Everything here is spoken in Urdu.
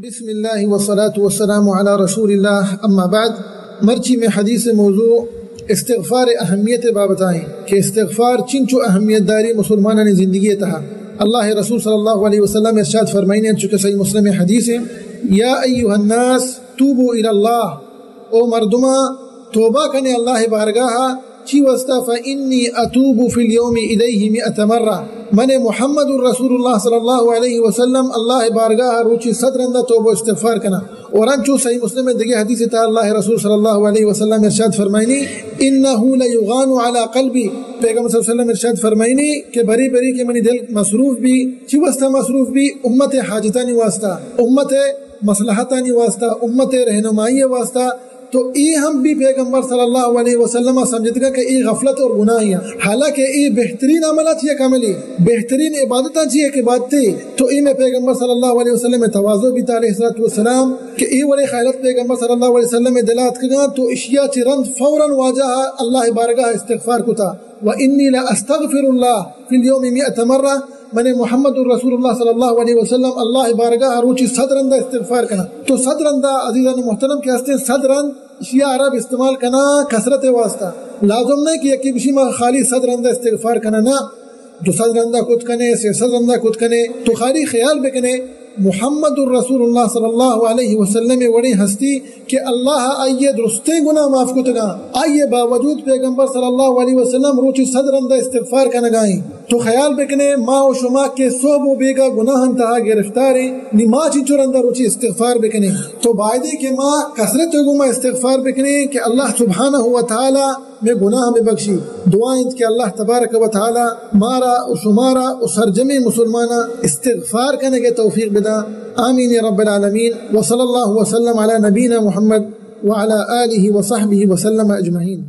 بسم اللہ والصلاة والسلام علی رسول اللہ اما بعد مرچی میں حدیث موضوع استغفار اہمیت بابتائیں کہ استغفار چنچو اہمیت داری مسلمانہ نے زندگی تہا اللہ رسول صلی اللہ علیہ وسلم ارشاد فرمائنے چونکہ صحیح مسلم حدیث ہے یا ایوہ الناس توبوا الی اللہ او مردمہ توبہ کنے اللہ بارگاہ چی وستا فإنی اتوب فی اليوم الیہ 100 مرہ من محمد رسول اللہ صلی اللہ علیہ وسلم اللہ بارگاہ روچی صدرندہ توبہ استغفار کنا اور انچو صحیح مسلم میں دیگے حدیث تا اللہ رسول صلی اللہ علیہ وسلم ارشاد فرمائنی انہو لیغان علی قلبی پیغمبر صلی اللہ علیہ وسلم ارشاد فرمائنی کہ بھری بھری کہ منی دل مصروف بھی چی وستا مصروف بھی امت حاجتانی واسطہ امت مصلحتانی واسطہ امت رہنمائی واسطہ تو ای ہم بھی پیغمبر صلی اللہ علیہ وسلم سمجھتے گا کہ ای غفلت اور گناہ ہے حالانکہ ای بہترین عملات یہ کاملی بہترین عبادتاں چیئے کہ بات تھی تو ای میں پیغمبر صلی اللہ علیہ وسلم تواضع بھی علیہ السلام کہ ای ولی خیرت پیغمبر صلی اللہ علیہ وسلم دلات کنا تو اشیاء چی رند فوراً واجہ اللہ بارگاہ استغفار کتا وَإِنِّي لَأَسْتَغْفِرُ اللَّهِ فِي الْيَوْمِ 100 مرہ من محمد رسول اللہ صلی اللہ علیہ وسلم اللہ بارگاہ روچی صدرندہ استغفار کنا تو صدرندہ عزیزان محترم کے ہستے صدرند اشیاء عرب استعمال کنا کثرت واسطہ لازم نہیں کہ یکی بشی میں خالی صدرندہ استغفار کنا نا جو صدرندہ کت کنے سے صدرندہ کت کنے تو خالی خیال بکنے محمد رسول اللہ صلی اللہ علیہ وسلم وڑی ہستی کہ اللہ آئیے درستے گناہ معاف کتگا آئیے باوجود پیغمبر صلی اللہ علیہ وسلم روچی صدرندہ استغفار کنگائیں تو خیال بکنے ماں و شما کے صوب و بیگا گناہ انتہا گرفتاری نی ماں چی چورندہ روچی استغفار بکنے تو باعدی کہ ماں کثرت گما استغفار بکنے کہ اللہ سبحانہ و تعالی میں گناہ میں بخشی دعائیں کہ اللہ تبارک و تعالی مارا و شمارا و سرجمی مسلمانہ استغفار کرنے کے توفیق بدا آمین یا رب العالمین وصلی اللہ وسلم علی نبینا محمد وعلى آلہ وصحبہ وسلم اجمعین.